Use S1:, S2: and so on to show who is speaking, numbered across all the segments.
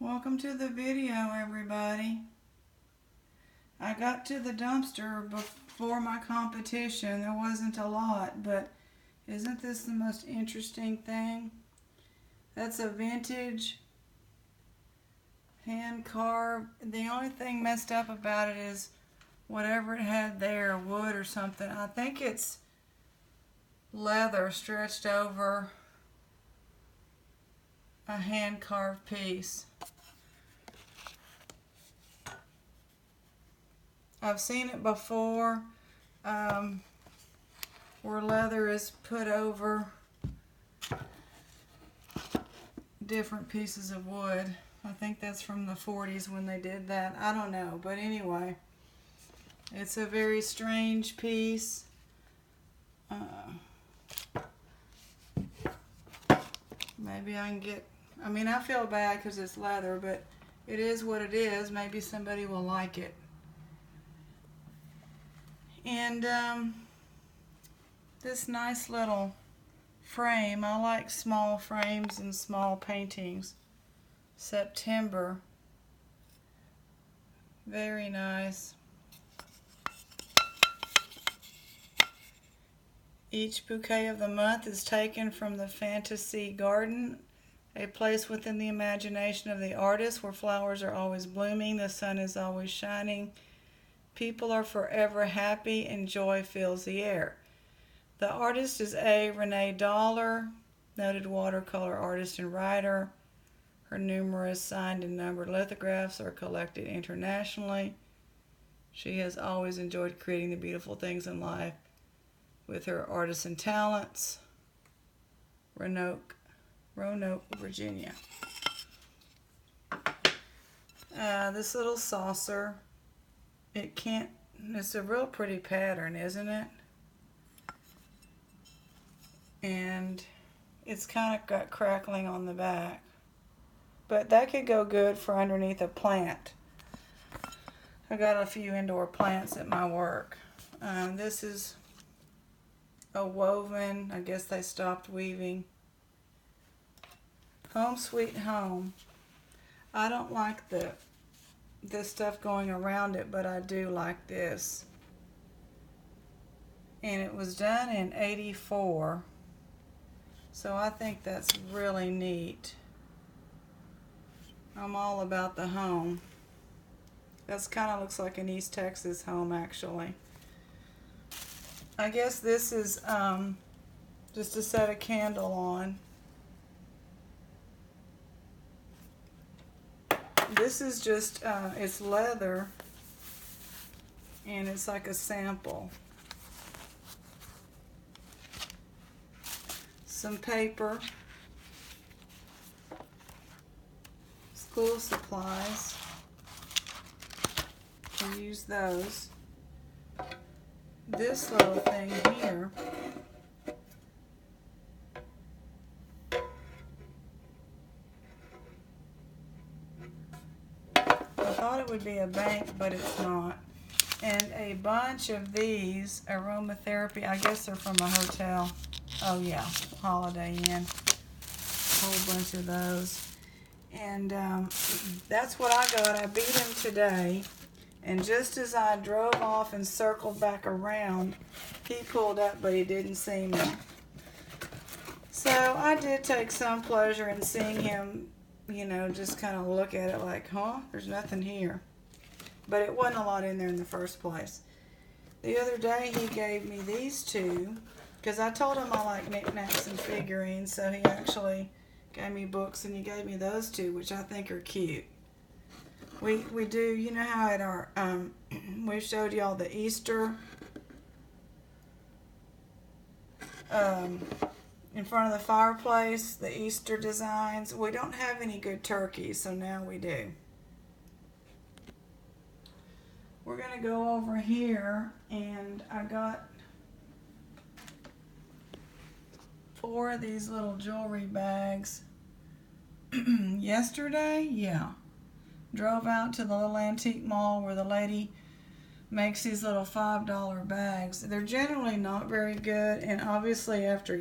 S1: Welcome to the video, everybody. I got to the dumpster before my competition. There wasn't a lot, but isn't this the most interesting thing? That's a vintage hand carved. The only thing messed up about it is whatever it had there, wood or something. I think it's leather stretched over a hand carved piece. I've seen it before where leather is put over different pieces of wood. I think that's from the 40s when they did that. I don't know, but anyway, it's a very strange piece. Maybe I can get, I feel bad because it's leather, but it is what it is. Maybe somebody will like it. And this nice little frame, I like small frames and small paintings. September, very nice. Each bouquet of the month is taken from the Fantasy Garden, a place within the imagination of the artist where flowers are always blooming, the sun is always shining, people are forever happy, and joy fills the air. The artist is A. Renee Dollar, noted watercolor artist and writer. Her numerous signed and numbered lithographs are collected internationally. She has always enjoyed creating the beautiful things in life with her artisan talents. Roanoke, Virginia. This little saucer, it's a real pretty pattern, isn't it? And it's kind of got crackling on the back. But that could go good for underneath a plant. I got a few indoor plants at my work. This is a woven, I guess they stopped weaving. Home Sweet Home. I don't like this stuff going around it, but I do like this. And it was done in '84. So I think that's really neat. I'm all about the home. That's kind of looks like an East Texas home, actually. I guess this is just to set a candle on. This is just, it's leather, and it's like a sample. Some paper. School supplies. I use those. This little thing here I thought it would be a bank, but it's not. And a bunch of these aromatherapy, I guess they're from a hotel. Oh yeah, Holiday Inn. A whole bunch of those. And that's what I got. I beat him today. And just as I drove off and circled back around, he pulled up, but he didn't see me. So I did take some pleasure in seeing him, you know, just kind of look at it like, huh, there's nothing here. But it wasn't a lot in there in the first place. The other day he gave me these two, because I told him I like knickknacks and figurines, so he actually gave me books, and he gave me those two, which I think are cute. We do, you know how at our, we showed y'all the Easter, in front of the fireplace, the Easter designs. We don't have any good turkeys, so now we do. We're going to go over here, and I got 4 of these little jewelry bags yesterday. Yeah. Drove out to the little antique mall where the lady makes these little $5 bags. They're generally not very good, and obviously after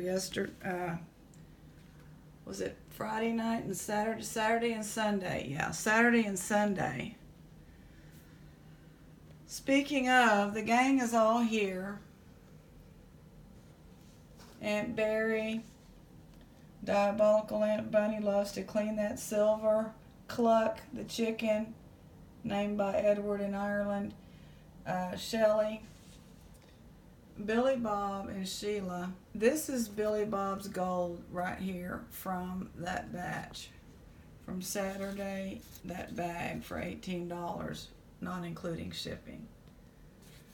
S1: Friday night and Saturday and Sunday. Yeah, Saturday and Sunday. Speaking of, the gang is all here. Aunt Barry, Diabolical Aunt Bunny, loves to clean that silver. Cluck, the chicken, named by Edward in Ireland. Shelley, Billy Bob, and Sheila. This is Billy Bob's gold right here from that batch. From Saturday, that bag for $18, not including shipping.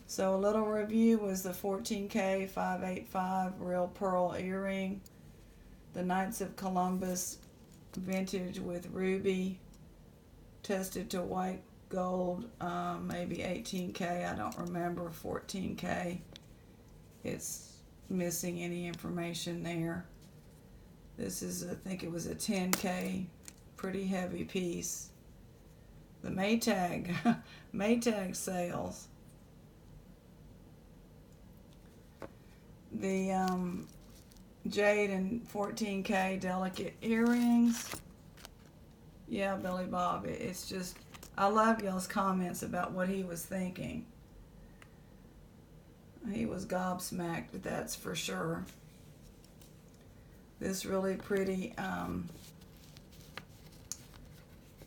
S1: So a little review was the 14K 585 real pearl earring. The Knights of Columbus vintage with ruby. Tested to white gold, maybe 18K, I don't remember, 14K. It's missing any information there. This is, I think it was a 10K, pretty heavy piece. The Maytag, Maytag sales. The jade and 14K delicate earrings. Yeah, Billy Bob, it's just, I love y'all's comments about what he was thinking. He was gobsmacked, that's for sure. This really pretty, now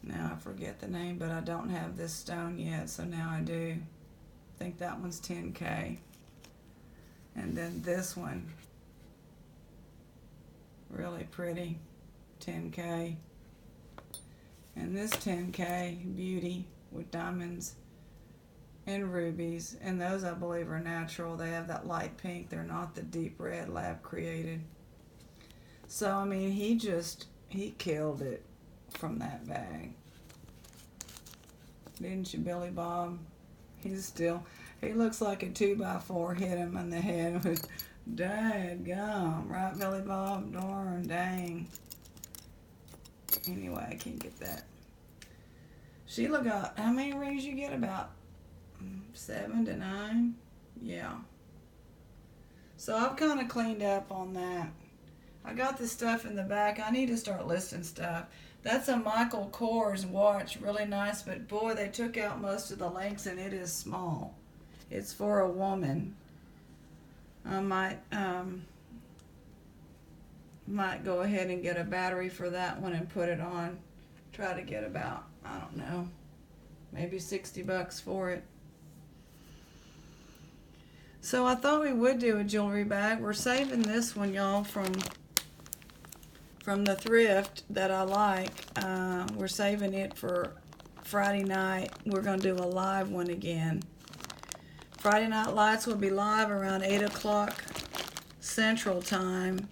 S1: I forget the name, but I don't have this stone yet, so now I do. I think that one's 10K. And then this one, really pretty, 10K. And this 10K beauty with diamonds and rubies. And those, I believe, are natural. They have that light pink. They're not the deep red lab created. So, I mean, he killed it from that bag. Didn't you, Billy Bob? He looks like a 2x4 hit him in the head with dadgum. Right, Billy Bob? Darn dang. Anyway, I can't get that. Sheila got, how many rings you get? About 7 to 9? Yeah. So I've kind of cleaned up on that. I got this stuff in the back. I need to start listing stuff. That's a Michael Kors watch. Really nice, but boy, they took out most of the links and it is small. It's for a woman. I might go ahead and get a battery for that one and put it on. Try to get about, I don't know, maybe $60 for it. So I thought we would do a jewelry bag. We're saving this one, y'all, from the thrift that I like. We're saving it for Friday night. We're going to do a live one again. Friday Night Lights will be live around 8 o'clock Central Time.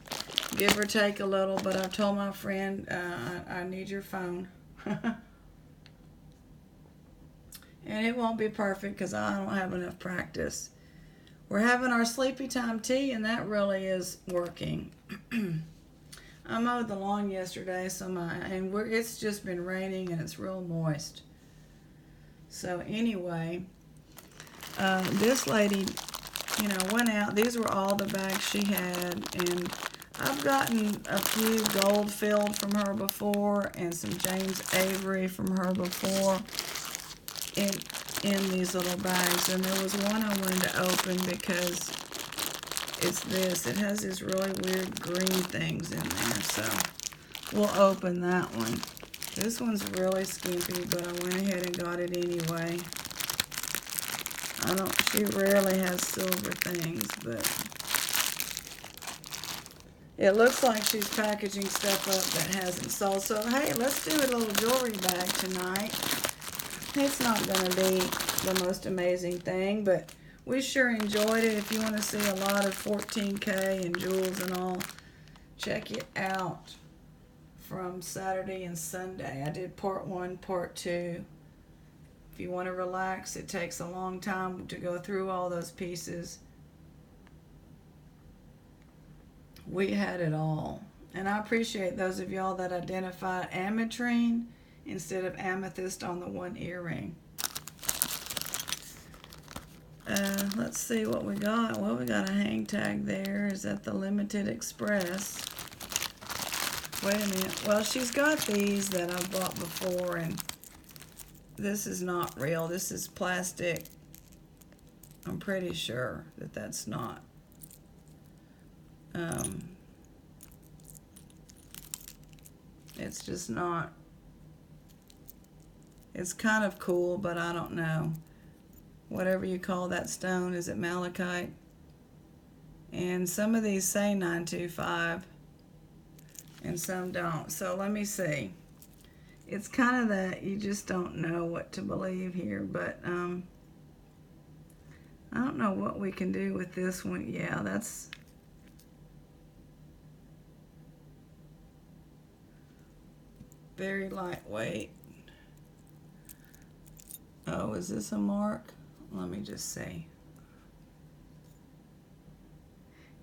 S1: Give or take a little, but I've told my friend I need your phone. And it won't be perfect because I don't have enough practice. We're having our sleepy time tea, and that really is working. I mowed the lawn yesterday, it's just been raining and it's real moist. So anyway, this lady, went out. These were all the bags she had, and I've gotten a few gold filled from her before and some James Avery from her before in these little bags. And there was one I wanted to open because it's this. It has these really weird green things in there. So we'll open that one. This one's really skimpy, but I went ahead and got it anyway. She rarely has silver things, but it looks like she's packaging stuff up that hasn't sold. So, hey, let's do a little jewelry bag tonight. It's not going to be the most amazing thing, but we sure enjoyed it. If you want to see a lot of 14K and jewels and all, check it out from Saturday and Sunday. I did part 1, part 2. If you want to relax, it takes a long time to go through all those pieces. We had it all. And I appreciate those of y'all that identified ametrine instead of amethyst on the one earring. Let's see what we got. Well, we got a hang tag there. Is that the Limited Express? Wait a minute. Well, she's got these that I've bought before, and this is not real. This is plastic. I'm pretty sure that that's not. It's just not. It's kind of cool, but I don't know. Whatever you call that stone, is it malachite? And some of these say 925 and some don't. So let me see. It's kind of that you just don't know what to believe here, but I don't know what we can do with this one. Yeah, that's very lightweight. Oh, is this a mark? Let me just see.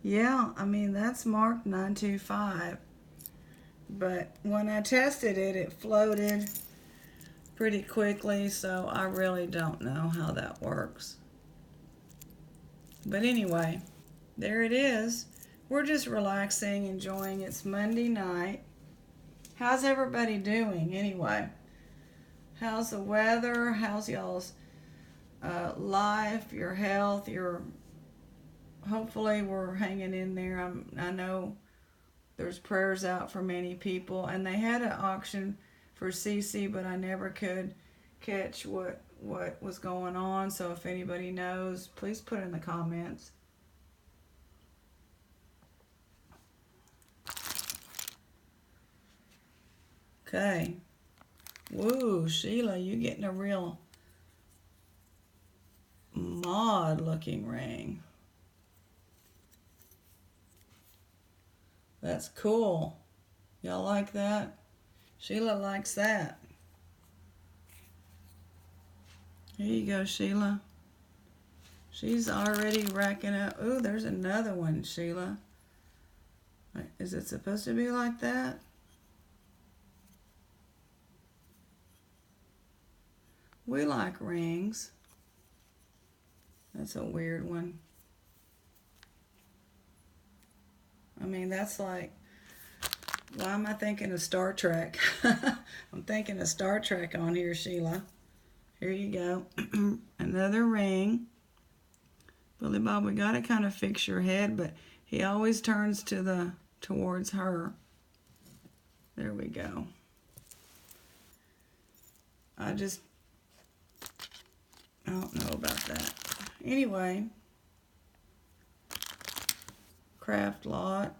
S1: Yeah, I mean, that's marked 925. But when I tested it, it floated pretty quickly, so I really don't know how that works. But anyway, there it is. We're just relaxing, enjoying. It's Monday night. How's everybody doing anyway? How's the weather? How's y'all's life, your health, hopefully we're hanging in there. I know there's prayers out for many people, and they had an auction for CC, but I never could catch what was going on. So if anybody knows, please put in the comments. Okay. Woo, Sheila, you getting a real mod looking ring. That's cool. Y'all like that? Sheila likes that. Here you go, Sheila. She's already racking up. Ooh, there's another one, Sheila. Is it supposed to be like that? We like rings. That's a weird one. I mean, that's like, why am I thinking of Star Trek? I'm thinking of Star Trek on here, Sheila. Here you go. Another ring. Billy Bob, we got to kind of fix your head, but he always turns towards her. There we go. I don't know about that. Anyway, craft lot.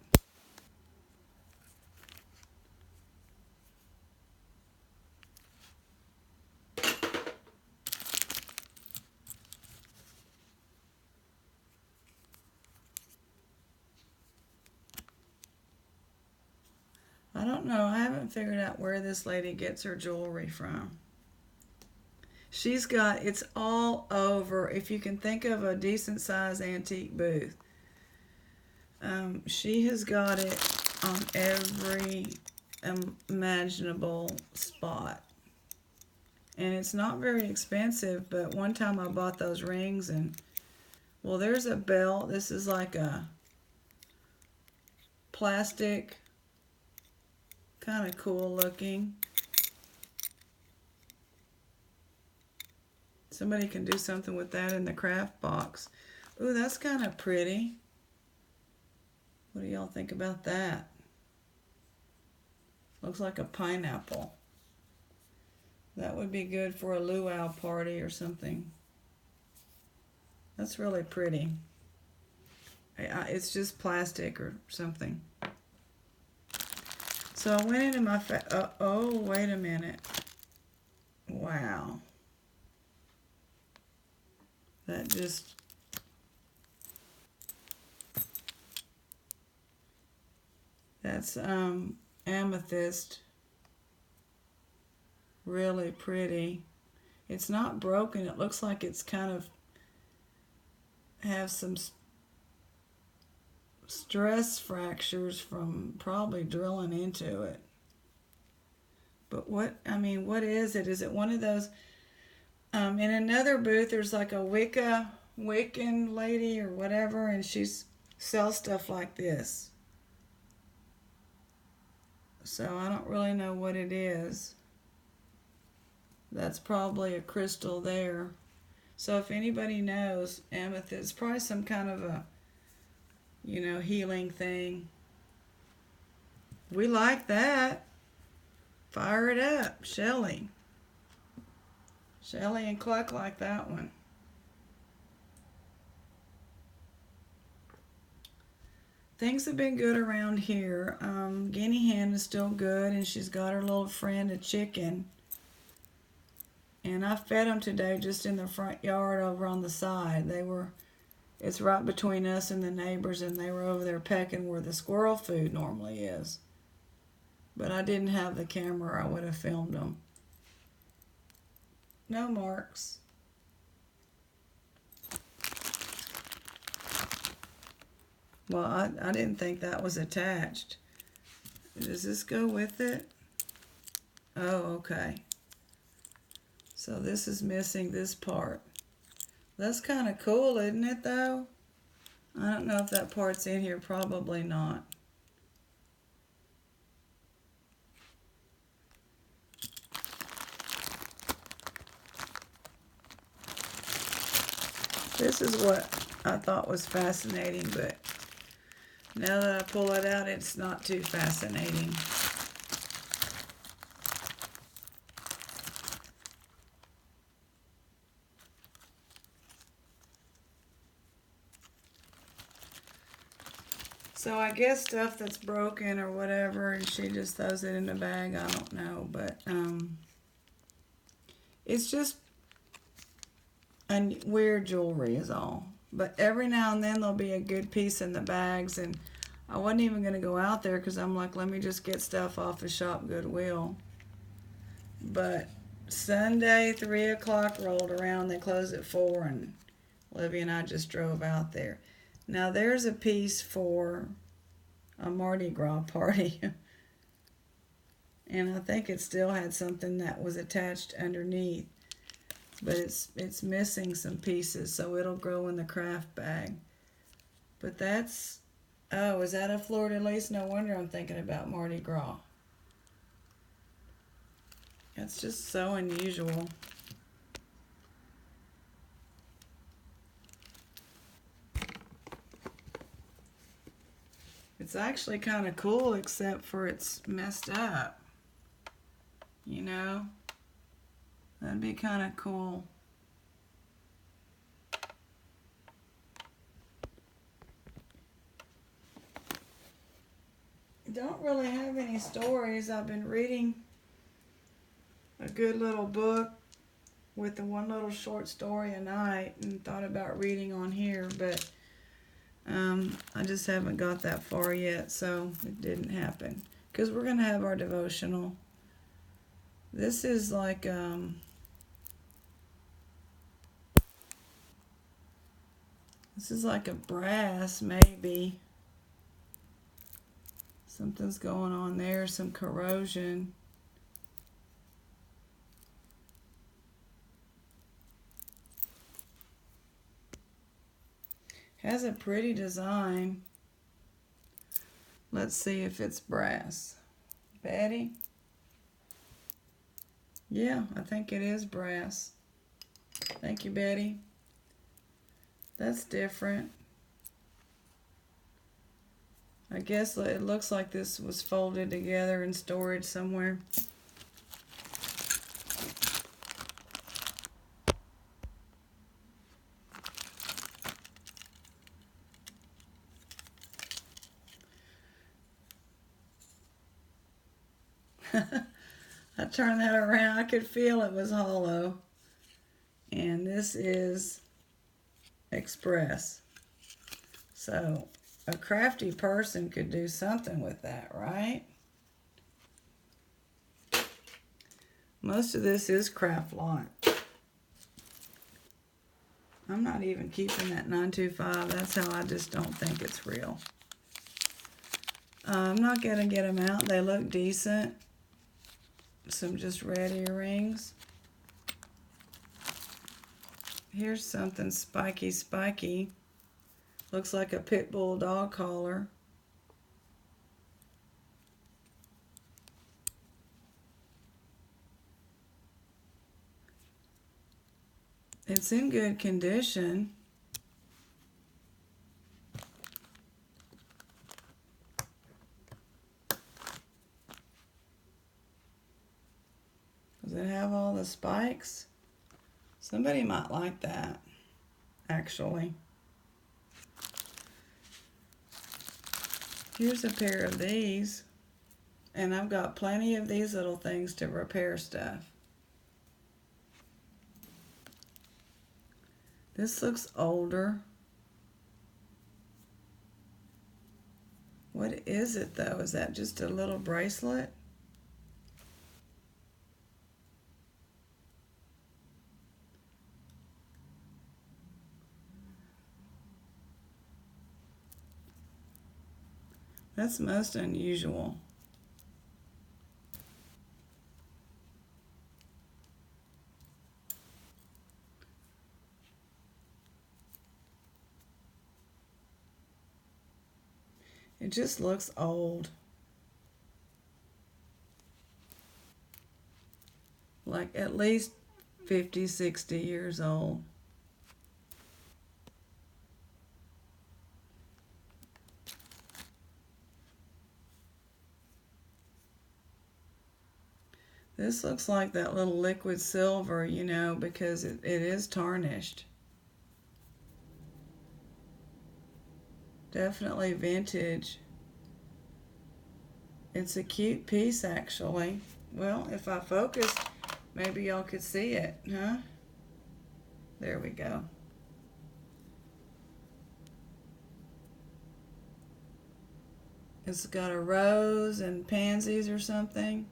S1: I don't know. I haven't figured out where this lady gets her jewelry from. She's got, it's all over. If you can think of a decent size antique booth, she has got it on every imaginable spot. And it's not very expensive, but one time I bought those rings and, well, there's a belt. This is like a plastic, kind of cool looking. Somebody can do something with that in the craft box. Ooh, that's kind of pretty. What do y'all think about that? Looks like a pineapple. That would be good for a luau party or something. That's really pretty. It's just plastic or something. So I went into my, oh, wait a minute. Wow. That just, that's amethyst. Really pretty. It's not broken. It looks like it's kind of have some stress fractures from probably drilling into it. But what is it? Is it one of those? In another booth, there's like a Wiccan lady or whatever, and she sells stuff like this. So I don't really know what it is. That's probably a crystal there. So if anybody knows, amethyst, it's probably some kind of a, healing thing. We like that. Fire it up, Shelly. Shelly and Cluck like that one. Things have been good around here. Guinea hen is still good, and she's got her little friend, a chicken. And I fed them today just in the front yard over on the side. It's right between us and the neighbors, and they were over there pecking where the squirrel food normally is. But I didn't have the camera, I would have filmed them. No marks. Well, I didn't think that was attached. Does this go with it? Oh, okay. So this is missing this part. That's kind of cool, isn't it, though? I don't know if that part's in here. Probably not. This is what I thought was fascinating, but now that I pull it out, it's not too fascinating. So I guess stuff that's broken or whatever, and she just throws it in the bag, I don't know. But it's just weird jewelry is all. But every now and then there'll be a good piece in the bags, and I wasn't even going to go out there because I'm like, let me just get stuff off of Shop Goodwill. But Sunday, 3 o'clock rolled around. They closed at 4, and Olivia and I just drove out there. Now there's a piece for a Mardi Gras party. And I think it still had something that was attached underneath. But it's missing some pieces, so it'll grow in the craft bag. But that's, oh, is that a fleur-de-lis? No wonder I'm thinking about Mardi Gras. That's just so unusual. It's actually kind of cool, except for it's messed up. You know? That'd be kind of cool. Don't really have any stories. I've been reading a good little book with the one little short story a night, and thought about reading on here, but I just haven't got that far yet, so it didn't happen. Because we're going to have our devotional. This is like, this is like a brass, maybe. Something's going on there, some corrosion. Has a pretty design. Let's see if it's brass. Betty? Yeah, I think it is brass. Thank you, Betty. That's different. I guess it looks like this was folded together in storage somewhere. I turned that around. I could feel it was hollow. And this is Express. So a crafty person could do something with that, right? Most of this is craft lot. I'm not even keeping that 925. That's how I just don't think it's real. I'm not going to get them out. They look decent. Some just red earrings. Here's something spiky, spiky. Looks like a pit bull dog collar. It's in good condition. Does it have all the spikes? Somebody might like that, actually. Here's a pair of these. And I've got plenty of these little things to repair stuff. This looks older. What is it though? Is that just a little bracelet? That's most unusual. It just looks old. Like at least 50, 60 years old. This looks like that little liquid silver, you know, because it is tarnished. Definitely vintage. It's a cute piece, actually. Well, if I focused, maybe y'all could see it, huh? There we go. It's got a rose and pansies or something.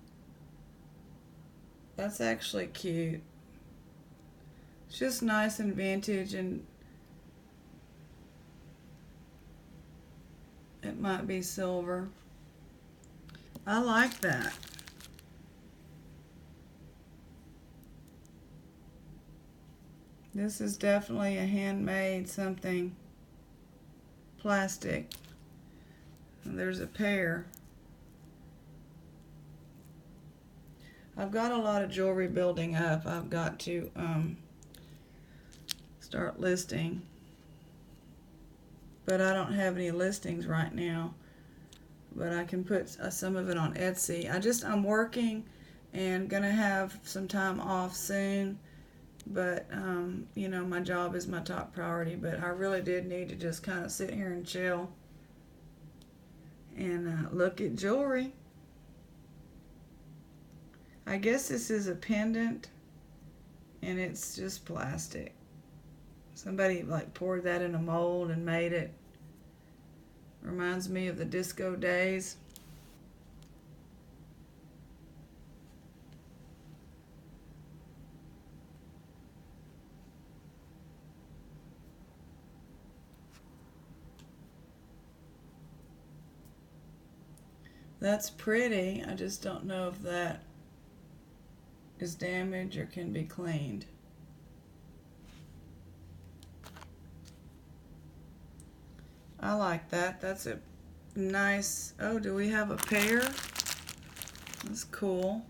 S1: That's actually cute. It's just nice and vintage, and it might be silver. I like that. This is definitely a handmade something. Plastic. And there's a pair. I've got a lot of jewelry building up. I've got to start listing. But I don't have any listings right now. But I can put some of it on Etsy. I'm working and gonna have some time off soon. But, you know, my job is my top priority. But I really did need to just kind of sit here and chill and look at jewelry. I guess this is a pendant, and it's just plastic. Somebody like poured that in a mold and made it. Reminds me of the disco days. That's pretty. I just don't know if that is damaged or can be cleaned. I like that. That's a nice... Oh, do we have a pair? That's cool.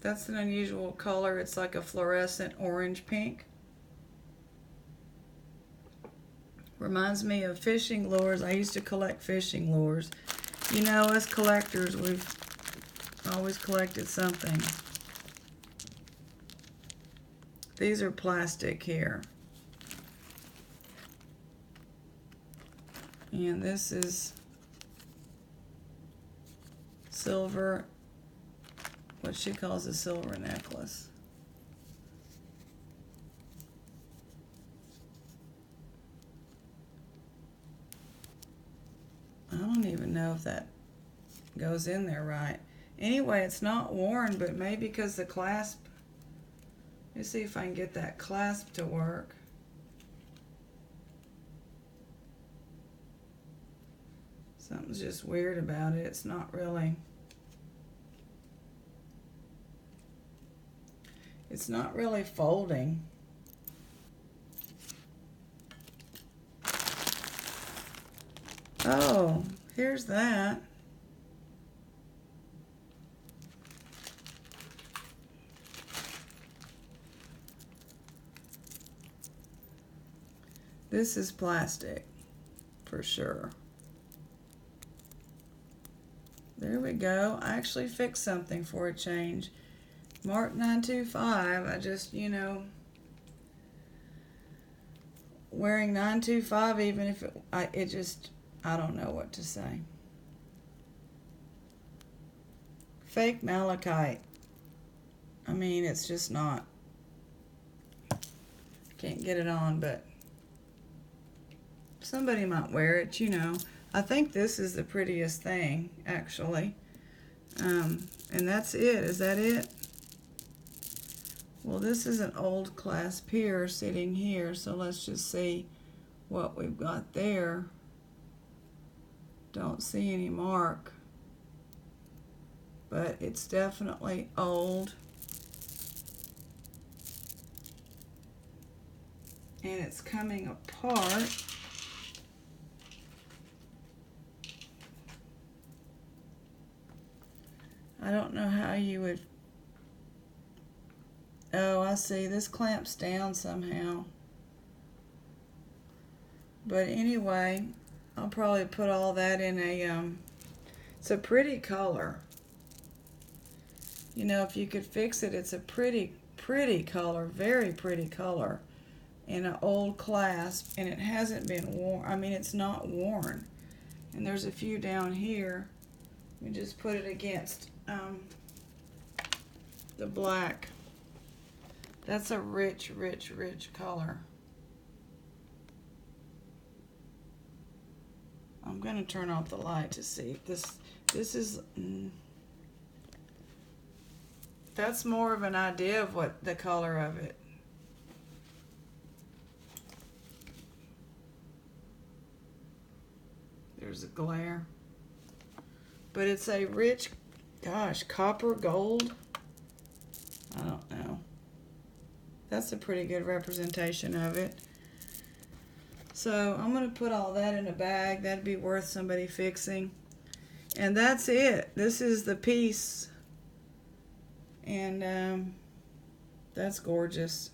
S1: That's an unusual color. It's like a fluorescent orange pink. Reminds me of fishing lures. I used to collect fishing lures. You know, us collectors, we've always collected something. These are plastic here. And this is silver, what she calls a silver necklace. I don't even know if that goes in there right. Anyway, it's not worn, but maybe because the clasp, let me see if I can get that clasp to work. Something's just weird about it. It's not really, folding. Oh, here's that. This is plastic, for sure. There we go. I actually fixed something for a change. Mark 925. I just, wearing 925, even if I don't know what to say. Fake malachite. I mean, it's just not. Can't get it on, but somebody might wear it, I think this is the prettiest thing, actually. And that's it. Is that it? Well, this is an old class pier sitting here, so let's just see what we've got there. Don't see any mark, but it's definitely old. And it's coming apart. I don't know how you would... Oh, I see. This clamps down somehow. But anyway, I'll probably put all that in a... It's a pretty color. If you could fix it, it's a pretty color. Very pretty color. In an old clasp. And it hasn't been worn. I mean, it's not worn. And there's a few down here. We just put it against the black. That's a rich color. I'm going to turn off the light to see. This is... that's more of an idea of what the color of it. There's a glare. But it's a rich, copper gold. I don't know. That's a pretty good representation of it. So I'm going to put all that in a bag. That'd be worth somebody fixing. And that's it. This is the piece. And that's gorgeous.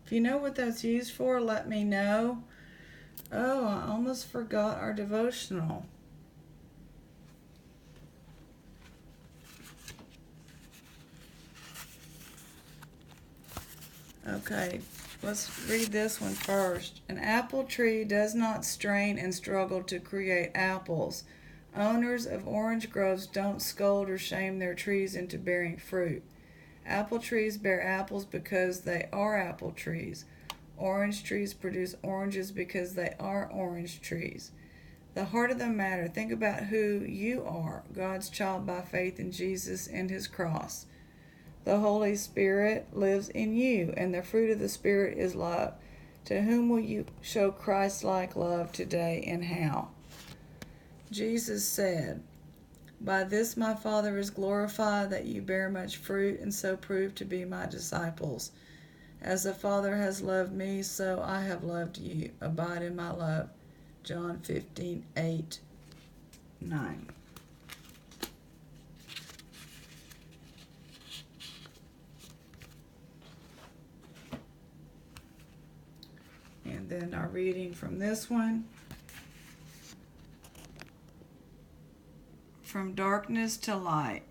S1: If you know what that's used for, let me know. Oh, I almost forgot our devotional. Okay, let's read this one first. An apple tree does not strain and struggle to create apples. Owners of orange groves don't scold or shame their trees into bearing fruit. Apple trees bear apples because they are apple trees. Orange trees produce oranges because they are orange trees. The heart of the matter, think about who you are, God's child by faith in Jesus and his cross. The Holy Spirit lives in you, and the fruit of the Spirit is love. To whom will you show Christ-like love today, and how? Jesus said, "By this my Father is glorified, that you bear much fruit, and so prove to be my disciples. As the Father has loved me, so I have loved you. Abide in my love." John 15:8-9. And then our reading from this one. From darkness to light.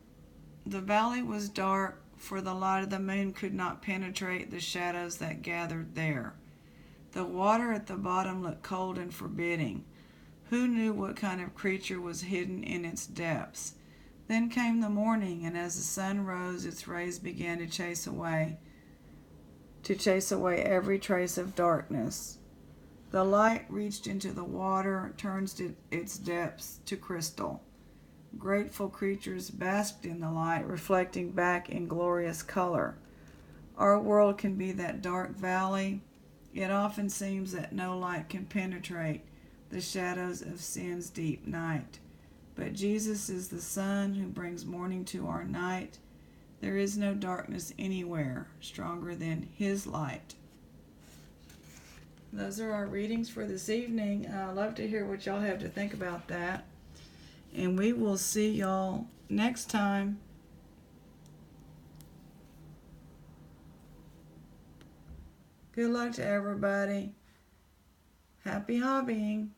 S1: The valley was dark, for the light of the moon could not penetrate the shadows that gathered there. The water at the bottom looked cold and forbidding. Who knew what kind of creature was hidden in its depths? Then came the morning, and as the sun rose, its rays began to chase away every trace of darkness. The light reached into the water, turned its depths to crystal. Grateful creatures basked in the light, reflecting back in glorious color. Our world can be that dark valley. It often seems that no light can penetrate the shadows of sin's deep night. But Jesus is the sun who brings morning to our night. There is no darkness anywhere stronger than his light. Those are our readings for this evening. I'd love to hear what y'all have to think about that. And we will see y'all next time. Good luck to everybody. Happy hobbying.